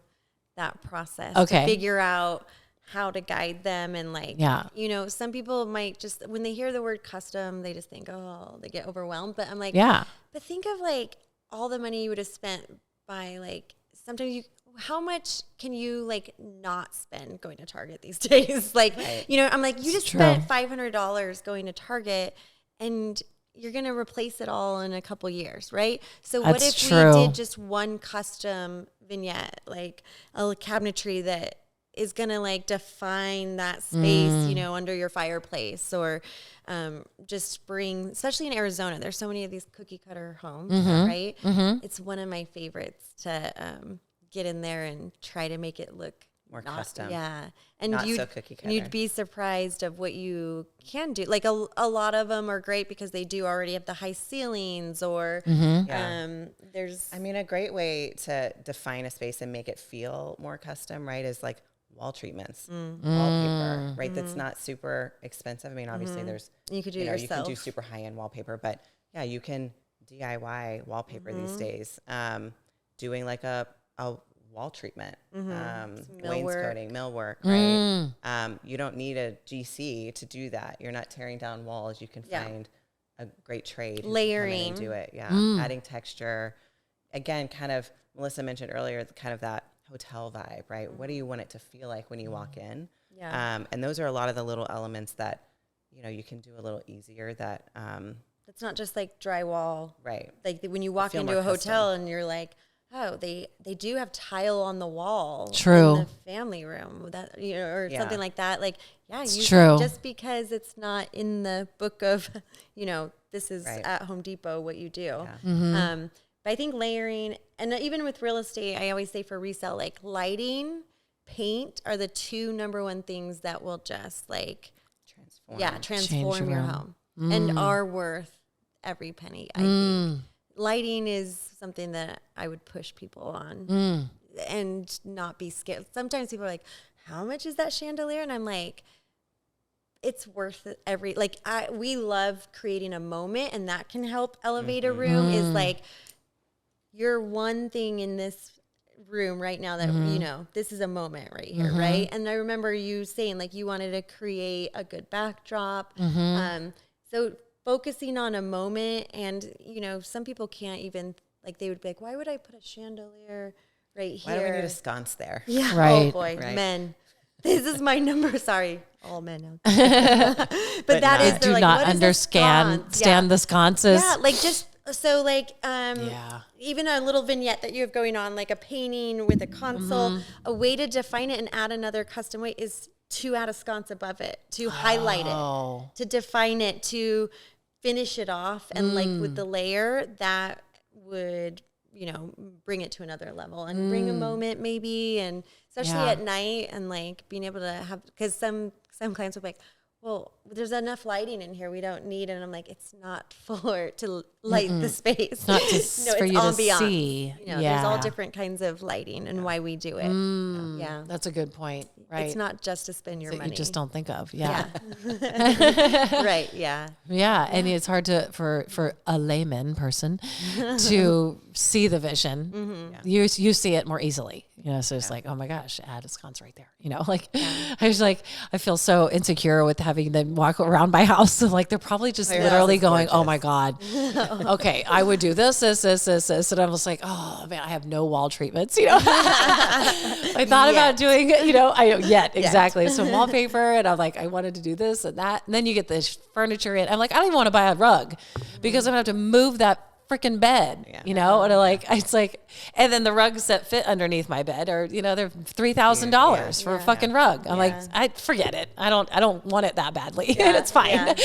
that process Okay. to figure out how to guide them. And like, Yeah. you know, some people might just, when they hear the word custom, they just think, oh, they get overwhelmed. But I'm like, Yeah. but think of like all the money you would have spent by like, sometimes you, how much can you like not spend going to Target these days? Like, you know, I'm like, you just spent $500 going to Target and you're going to replace it all in a couple years, right? So what if we did just one custom vignette, like a cabinetry that is going to like define that space, you know, under your fireplace, or just bring, especially in Arizona, there's so many of these cookie cutter homes, right? It's one of my favorites to get in there and try to make it look more custom. Yeah. And not so cookie cutter. You'd be surprised of what you can do. Like a lot of them are great because they do already have the high ceilings, or there's, I mean, a great way to define a space and make it feel more custom, right, is like wall treatments, wallpaper, right? That's not super expensive. I mean, obviously there's, you could do you yourself. can do super high-end wallpaper, but yeah, you can DIY wallpaper these days. Doing like a wall treatment, wainscoting, millwork, right? You don't need a GC to do that. You're not tearing down walls. You can find a great trade. Layering. Do it, adding texture. Again, kind of, Melissa mentioned earlier, kind of that hotel vibe, right? What do you want it to feel like when you walk in? Yeah. And those are a lot of the little elements that, you know, you can do a little easier that... it's not just like drywall. Right. Like when you walk into a hotel and you're like, oh, they do have tile on the wall. True. In the family room, that, you know, or something like that. Like, yeah, it's you true. Just because it's not in the book of, you know, this is at Home Depot what you do. Yeah. But I think layering, and even with real estate, I always say for resale, like lighting, paint are the two number one things that will just like transform your home and are worth every penny. I think lighting is something that I would push people on and not be scared. Sometimes people are like, how much is that chandelier? And I'm like, it's worth it we love creating a moment, and that can help elevate a room. Is like, you're one thing in this room right now that, you know, this is a moment right here, right? And I remember you saying like you wanted to create a good backdrop. So focusing on a moment, and, you know, some people can't even, like, they would be like, why would I put a chandelier right here? Why do we need a sconce there? Yeah. Right. Oh boy, men. This is my number. Sorry, all men. But that is, do like, not what is a understand sconce? stand the sconces. Yeah, like just so like even a little vignette that you have going on, like a painting with a console. A way to define it and add another custom way is to add a sconce above it, to highlight it, to define it, to finish it off, and like with the layer that would, you know, bring it to another level and bring a moment maybe, and especially at night, and like being able to have, because some clients will be like, well, there's enough lighting in here, we don't need it. And I'm like, it's not to light the space. It's not for you to see. You know, there's all different kinds of lighting and why we do it. Yeah. That's a good point. Right. It's not just to spend your money. You just don't think of. Yeah. Right. Yeah. Yeah. And it's hard for a layman person to see the vision. You see it more easily. You know, so it's like, oh my gosh, add a sconce right there. You know, like I was like, I feel so insecure with having them walk around my house. Like they're probably just literally going, oh my God. Okay, I would do this. And I was like, oh man, I have no wall treatments, you know. I thought about doing, you know, exactly. So wallpaper, and I'm like, I wanted to do this and that. And then you get this furniture in. I'm like, I don't even want to buy a rug because I'm gonna have to move that freaking bed, you know, and it's like, and then the rugs that fit underneath my bed are, you know, they're $3,000 for a fucking rug. I'm like, I forget it. I don't want it that badly, and it's fine.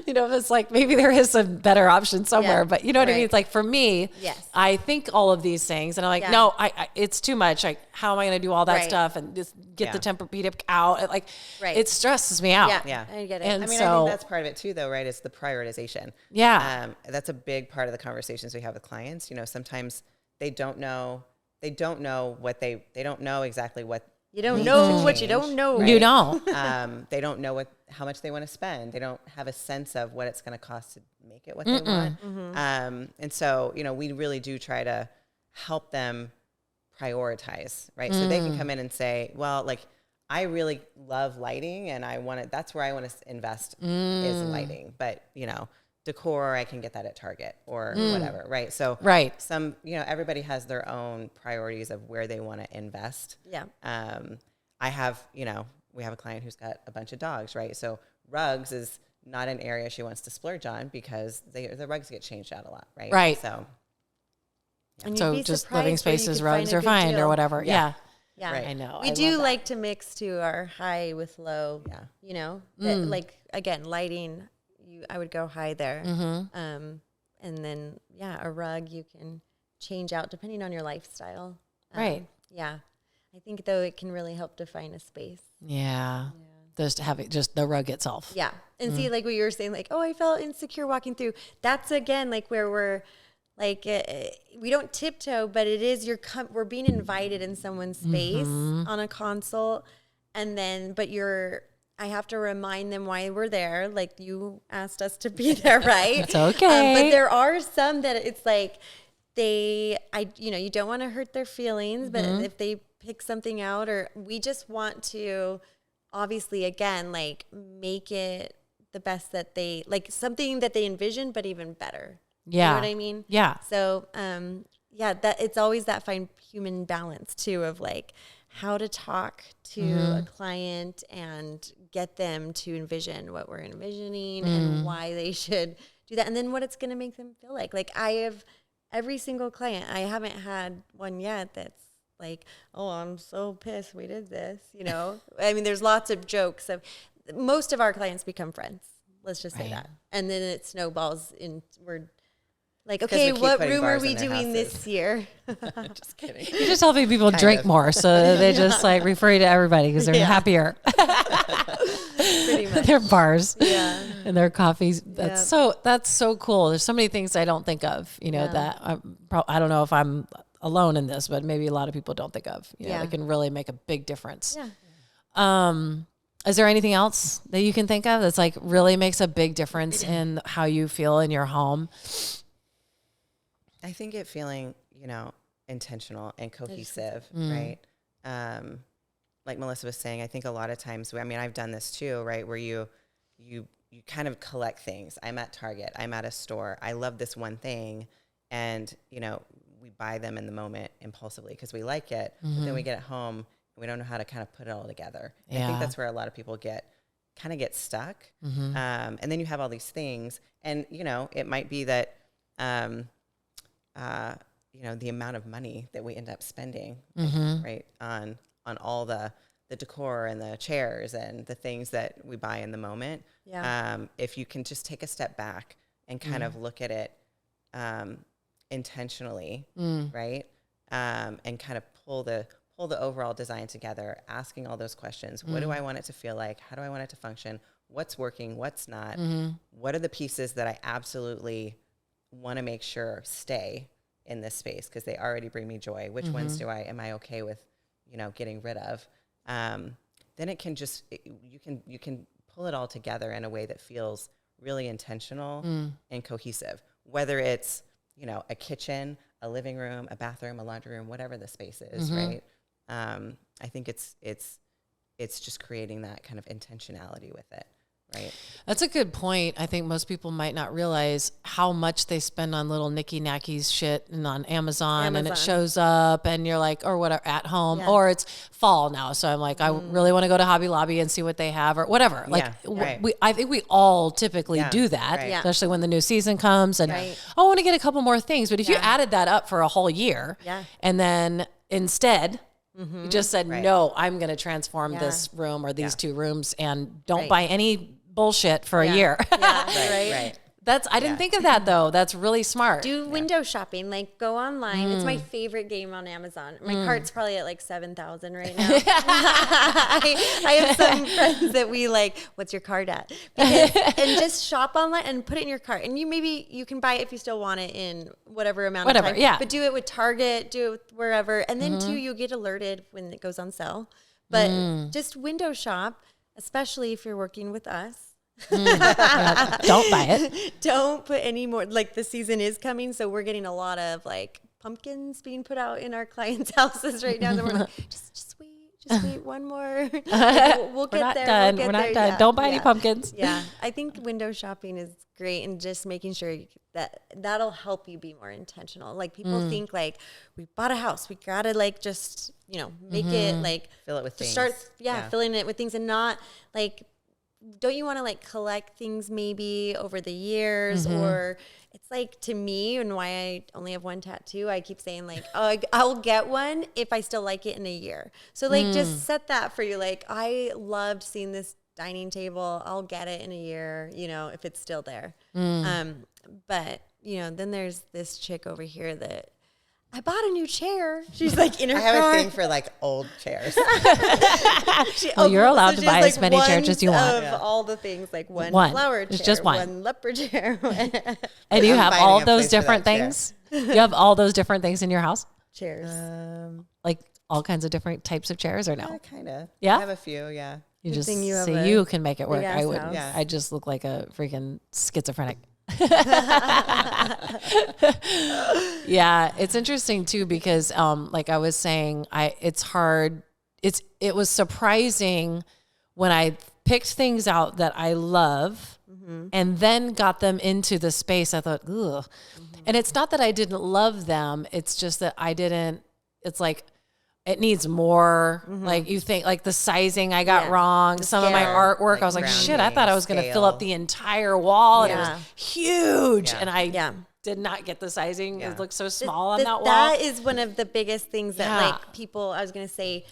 You know, it's like maybe there is a better option somewhere, but you know what I mean. It's like for me, I think all of these things, and I'm like, no, it's too much. Like, how am I going to do all that stuff and just get the Tempur-Pedic out? Like, it stresses me out. Yeah, I get it. And I mean, I think that's part of it too, though, right? Is the prioritization. Yeah, that's a big part of the conversations we have with clients. You know, sometimes they don't know what they don't know exactly what you don't know what you don't know. Right? You don't. They don't know how much they want to spend. They don't have a sense of what it's going to cost to make it what they want. And so, you know, we really do try to help them prioritize, right? So they can come in and say, well, like, I really love lighting and that's where I want to invest is lighting. But, you know, decor, I can get that at Target or whatever, right? So some, you know, everybody has their own priorities of where they want to invest. Yeah. I have, you know, we have a client who's got a bunch of dogs, right? So rugs is not an area she wants to splurge on because the rugs get changed out a lot, right? Right. So, And so just living spaces, rugs are fine or whatever. Yeah. Yeah, right. I know. We do like to mix to our high with low. Yeah. You know, that, like again, lighting. I would go high there. And then a rug you can change out depending on your lifestyle. Right. Yeah. I think though it can really help define a space. Yeah. Just having just the rug itself. Yeah. And see, like what you were saying, like, oh, I felt insecure walking through. That's again like where we're like, we don't tiptoe, but it is we're being invited in someone's space on a consult. And then, I have to remind them why we're there. Like you asked us to be there, right? It's okay. But there are some that it's like you don't want to hurt their feelings, but if they pick something out, or we just want to obviously, again, like make it the best that they, like something that they envision, but even better. Yeah. You know what I mean? Yeah. So, that it's always that fine human balance too of like how to talk to a client and get them to envision what we're envisioning and why they should do that. And then what it's going to make them feel like. Like I have every single client, I haven't had one yet that's like, oh, I'm so pissed we did this, you know? I mean, there's lots of jokes of most of our clients become friends. Let's just say that. And then it snowballs we're like, okay, what room are we doing this year? Just kidding. You're just helping people drink more, so they just like refer you to everybody because they're happier. Pretty much. Their bars, and their coffees. That's so cool. There's so many things I don't think of. You know that I don't know if I'm alone in this, but maybe a lot of people don't think of. You know, that can really make a big difference. Yeah. Is there anything else that you can think of that's like really makes a big difference in how you feel in your home? I think it feeling, you know, intentional and cohesive, right? Like Melissa was saying, I think a lot of times, I've done this too, right? Where you kind of collect things. I'm at Target, I'm at a store. I love this one thing. And, you know, we buy them in the moment impulsively because we like it. But then we get it home and we don't know how to kind of put it all together. Yeah. I think that's where a lot of people get stuck. And then you have all these things and, you know, it might be that, you know, the amount of money that we end up spending, right, on all the decor and the chairs and the things that we buy in the moment. Yeah. If you can just take a step back and kind of look at it intentionally, right, and kind of pull the overall design together, asking all those questions. What do I want it to feel like? How do I want it to function? What's working? What's not? What are the pieces that I absolutely want to make sure stay in this space because they already bring me joy? Which ones am I okay with, you know, getting rid of? Then it can you can pull it all together in a way that feels really intentional and cohesive, whether it's, you know, a kitchen, a living room, a bathroom, a laundry room, whatever the space is, right? I think it's just creating that kind of intentionality with it. Right. That's a good point. I think most people might not realize how much they spend on little knicky-knackies shit and on Amazon and it shows up and you're like, or whatever, at home, or it's fall now. So I'm like, I really want to go to Hobby Lobby and see what they have or whatever. Like I think we all typically do that, especially when the new season comes and I want to get a couple more things. But if you added that up for a whole year and then instead you just said, no, I'm going to transform this room or these two rooms and don't buy any bullshit for a year. Right. I didn't think of that though. That's really smart. Do window shopping, like go online. It's my favorite game on Amazon. My cart's probably at like 7,000 right now. I have some friends that we like, what's your cart at? And just shop online and put it in your cart. And you can buy it if you still want it in whatever amount of time. Yeah. But do it with Target, do it with wherever. And then too, you'll get alerted when it goes on sale. But just window shop, especially if you're working with us. Don't buy it. Don't put any more, like the season is coming. So we're getting a lot of like pumpkins being put out in our clients' houses right now. And we're like, just wait one more. Like, we'll get there. Done. We'll We're get not there. done. Yeah. Don't buy any pumpkins. Yeah. I think window shopping is great, and just making sure that that'll help you be more intentional. Like people think like, we bought a house, we gotta like just, you know, make it like fill it with things. Start filling it with things, and not like, don't you want to like collect things maybe over the years? Or it's like, to me, and why I only have one tattoo, I keep saying like, oh, I'll get one if I still like it in a year. So like just set that for you. Like, I loved seeing this dining table. I'll get it in a year, you know, if it's still there. But you know, then there's this chick over here that I bought a new chair. She's like in her car. I have a thing for like old chairs. Well, you're allowed to buy as many chairs as you want. Of all the things, like one flower chair, it's just one leopard chair. And you have all those different things. You have all those different things in your house? Chairs. Like all kinds of different types of chairs, or no? Yeah, kind of. Yeah? I have a few, yeah. You just thing you have see, a you can make it work. big-ass I would. house. Yeah. I just look like a freaking schizophrenic. Yeah, it's interesting too, because like I was saying, it's hard. It was surprising when I picked things out that I love and then got them into the space. I thought, ugh. And it's not that I didn't love them. It's just that I didn't, it's like, it needs more. Like you think, like the sizing I got wrong. Some of my artwork, Like I was like, shit, I grounding, thought I was going to fill up scale. the entire wall, and it Yeah. was huge. Yeah. And I did not get the sizing. Yeah. It looked so small on that wall. That is one of the biggest things that Yeah. like people, I was going to say,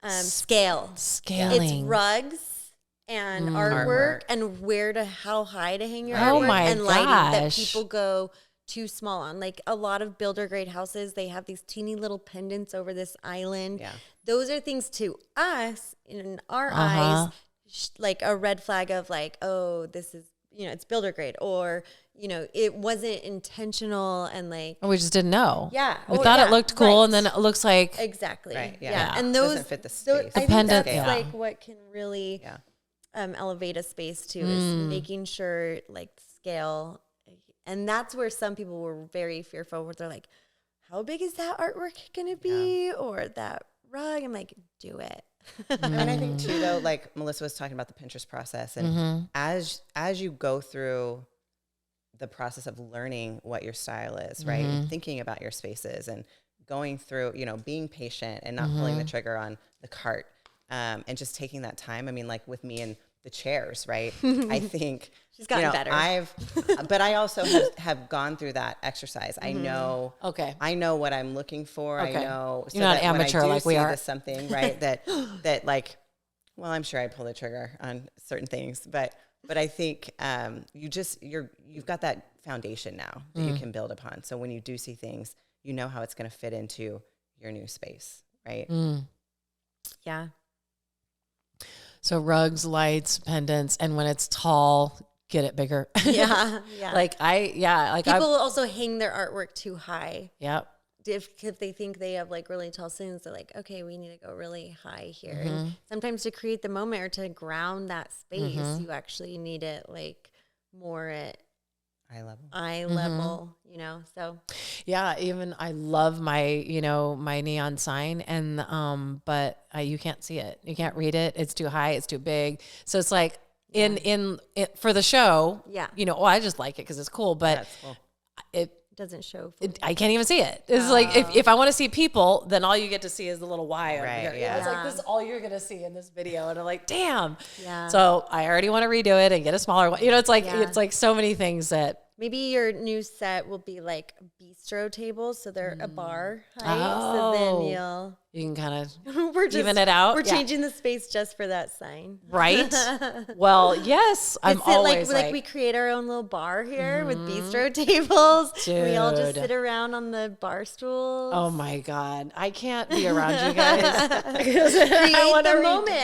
scale. Scaling. It's rugs and artwork and how high to hang your Oh artwork my and lighting that gosh. people go too small on. Like a lot of builder grade houses, they have these teeny little pendants over this island. Yeah. Those are things to us in our eyes, like a red flag of like, oh, this is, you know, it's builder grade, or, you know, it wasn't intentional, and like, We just didn't know. Yeah. We Oh, thought yeah, it looked cool, right. and then it looks like exactly. Right, yeah. Yeah. Yeah. And Doesn't those fit the those- space. I think Dependent, that's yeah. like what can really elevate a space too, is making sure like scale. And that's where some people were very fearful, where they're like, how big is that artwork going to be? Or that rug? I'm like, do it. I mean, I think too, though, like Melissa was talking about the Pinterest process, and as you go through the process of learning what your style is, right, and thinking about your spaces, and going through, you know, being patient and not pulling the trigger on the cart, and just taking that time. I mean, like with me and the chairs, right? I think She's gotten better. But I also have gone through that exercise. I know. Okay. I know what I'm looking for. Okay. I know. You're not that when I amateur do like we see are. this something, right? that like, well, I'm sure I pull the trigger on certain things, but I think you've got that foundation now that you can build upon. So when you do see things, you know how it's going to fit into your new space, right? Yeah. So rugs, lights, pendants, and when it's tall, get it bigger. Yeah. Yeah. People also hang their artwork too high. Yep. If they think they have like really tall ceilings, they're like, okay, we need to go really high here. And sometimes to create the moment or to ground that space, you actually need it like more at eye level, you know? So Yeah, even I love my neon sign, and but you can't see it. You can't read it. It's too high. It's too big. So it's like in for the show. Yeah. You know, I just like it because it's cool, but That's cool. it. doesn't show. I can't even see it. It's like if I want to see people, then all you get to see is the little Y over Right, here. yeah. It's like this is all you're gonna see in this video, and I'm like, damn. Yeah. So I already want to redo it and get a smaller one. You know, it's like Yeah. so many things that. Maybe your new set will be like bistro tables, so they're a bar height. So then You can kind of we're just, even it out. We're Yeah. changing the space just for that sign. Right? Well, yes. I'm It's it, always like we create our own little bar here with bistro tables. We all just Dude. sit around on the bar stools. oh my God. I can't be around you guys. Create the moment.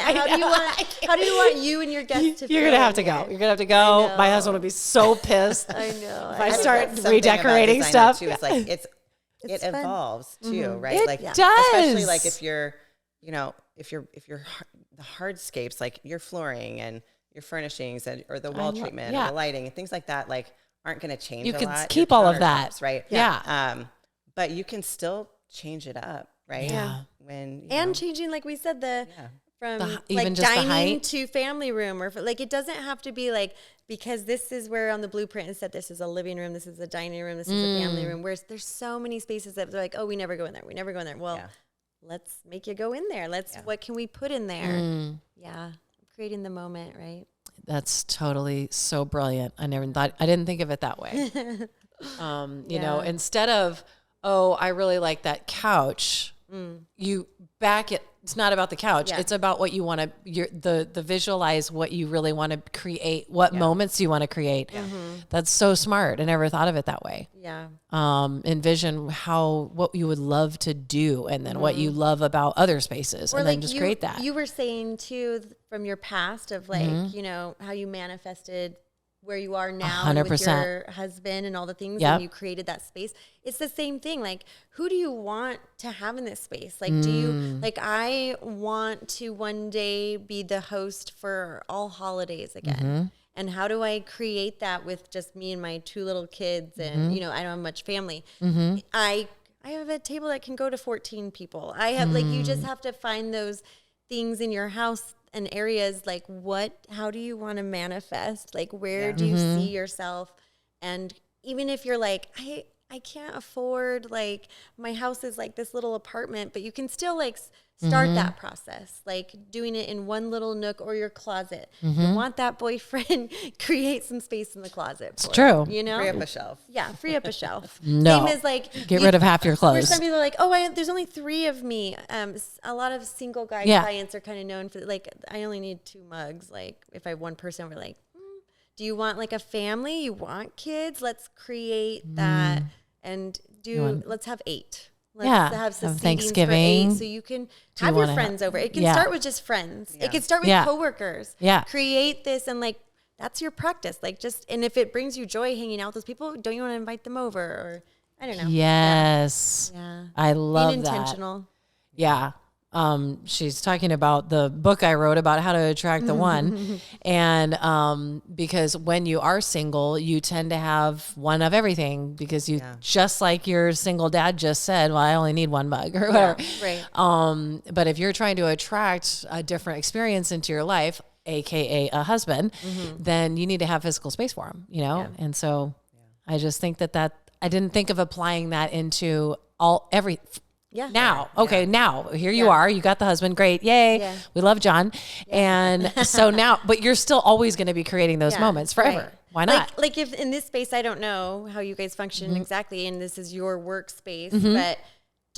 How do you want you and your guests to feel? You're going to have to here? go. You're going to have to go. I My know. husband would be so pissed. I know. If I think start that's something redecorating about design stuff. too. It's like it It's fun. evolves too, right? It like does. especially like if you're the hardscapes, like your flooring and your furnishings or the wall treatment or the lighting and things like that, like aren't going to change. You a could lot. keep Your all of that. countertops, right? Yeah. but you can still change it up, right? Yeah. When changing, like we said, from even like just the dining height? to family room, or like it doesn't have to be like, because this is where on the blueprint it said this is a living room, this is a dining room, this is a family room. Whereas there's so many spaces that they're like, oh, we never go in there, we never go in there. Well, let's make you go in there. What can we put in there? Yeah, creating the moment, right? That's totally so brilliant. I didn't think of it that way. You know, instead of, oh, I really like that couch, you back it. It's not about the couch. It's about what you want to, the visualize what you really want to create, what moments you want to create. That's so smart. I never thought of it that way. Yeah. Envision what you would love to do, and then what you love about other spaces, Or and like then just create that. You were saying too, from your past of like, you know, how you manifested where you are now 100%. with your husband and all the things, and you created that space. It's the same thing. Like, who do you want to have in this space? Like, do you, like, I want to one day be the host for all holidays again. And how do I create that with just me and my 2 little kids? And, you know, I don't have much family. I have a table that can go to 14 people. I have like, you just have to find those things in your house and areas, like how do you want to manifest? Like, where do you see yourself? And even if you're like, I can't afford, like, my house is like this little apartment, but you can still like start that process, like doing it in one little nook or your closet. You want that boyfriend, create some space in the closet. It's true. You know? free up a shelf. Yeah, free up a shelf. No. Same as like Get rid of half your where clothes. some people are like, oh, there's only 3 of me. A lot of single guy clients are kind of known for like, I only need 2 mugs. Like if I have one person, we're like, do you want like a family? You want kids? Let's create that and let's have 8. Let's have some Thanksgiving. for 8 so you can have your friends over. It can start with just friends. It can start with coworkers. Yeah. Create this and like, that's your practice. Like and if it brings you joy hanging out with those people, don't you want to invite them over? Or I don't know. Yes. Yeah. I love Being that. intentional. Yeah. She's talking about the book I wrote about how to attract the one. And because when you are single, you tend to have one of everything, because you just like your single dad just said, well, I only need 1 mug or whatever. Right. But if you're trying to attract a different experience into your life, AKA a husband, then you need to have physical space for him, you know? And so I just think that I didn't think of applying that into now. Okay. Now here you are, you got the husband. Great. Yay. Yeah. We love John. And so now, but you're still always going to be creating those moments forever. Right. Why not? Like if in this space, I don't know how you guys function exactly, and this is your workspace, but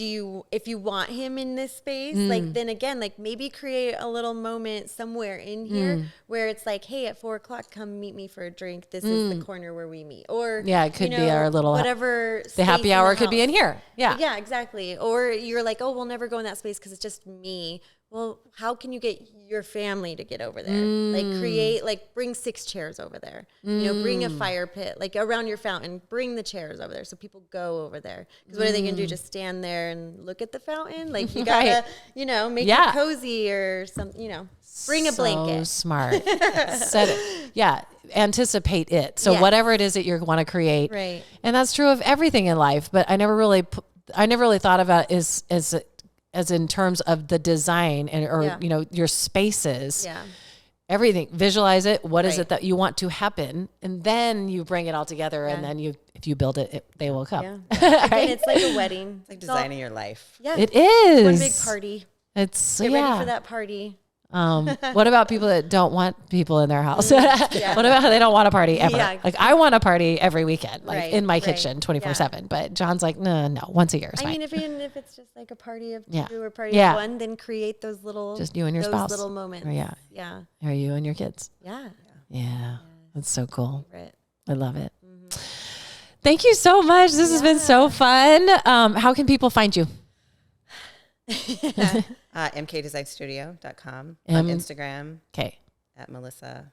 if you want him in this space, like then again, like maybe create a little moment somewhere in here where it's like, hey, at 4:00, come meet me for a drink. This is the corner where we meet. Or it could be our little whatever. The happy hour could be in here. Yeah, exactly. Or you're like, oh, we'll never go in that space because it's just me. Well, how can you get your family to get over there? Like bring 6 chairs over there. You know, bring a fire pit, like around your fountain, bring the chairs over there so people go over there. Because what are they going to do? Just stand there and look at the fountain? Like you got to, you know, make it cozy or something, you know, bring a blanket. So smart. Set it. Yeah. Anticipate it. So whatever it is that you want to create. Right. And that's true of everything in life, but I never really thought about it as in terms of the design or you know, your spaces, everything, visualize it. What is it that you want to happen? And then you bring it all together. And then if you build it, they will come. Yeah. Again, it's like a wedding. It's like designing your life. Yeah. It is. One big party. Get ready for that party. What about people that don't want people in their house? What about how they don't want a party ever? Yeah. Like I want a party every weekend, like in my kitchen 24/7. But John's like, no, once a year is fine. I mean, even if it's just like a party of 2 or a party of 1, then create those little, just you and your spouse little moments. Yeah. Or you and your kids. Yeah. That's so cool. I love it. Thank you so much. This has been so fun. How can people find you? mkdesignstudio.com on Instagram. Okay. At Melissa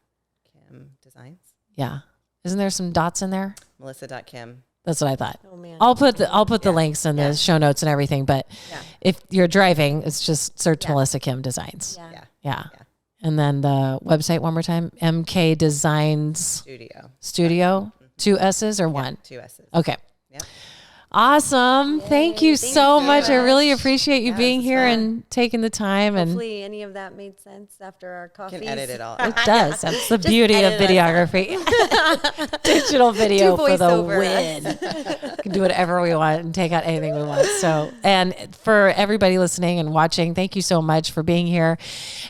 Kim Designs. Yeah. Isn't there some dots in there? Melissa.kim. That's what I thought. Oh man. I'll put the links in the show notes and everything, but if you're driving, it's just search Melissa Kim Designs. Yeah. And then the website one more time, MK Designs Studio. 2 S's or 1? 2 S's. Okay. Yep. Awesome. Thank you so much. I really appreciate you being here and taking the time. Hopefully any of that made sense after our coffee. Can edit it all. It does. That's the beauty of videography. Digital video for the win. We can do whatever we want and take out anything we want. So, and for everybody listening and watching, thank you so much for being here.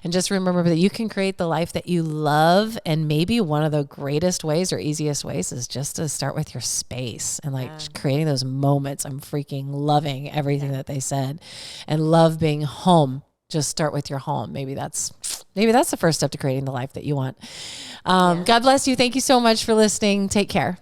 And just remember that you can create the life that you love. And maybe one of the greatest ways or easiest ways is just to start with your space and creating those moments. I'm freaking loving everything that they said, and love being home. Just start with your home. Maybe that's the first step to creating the life that you want. God bless you. Thank you so much for listening. Take care.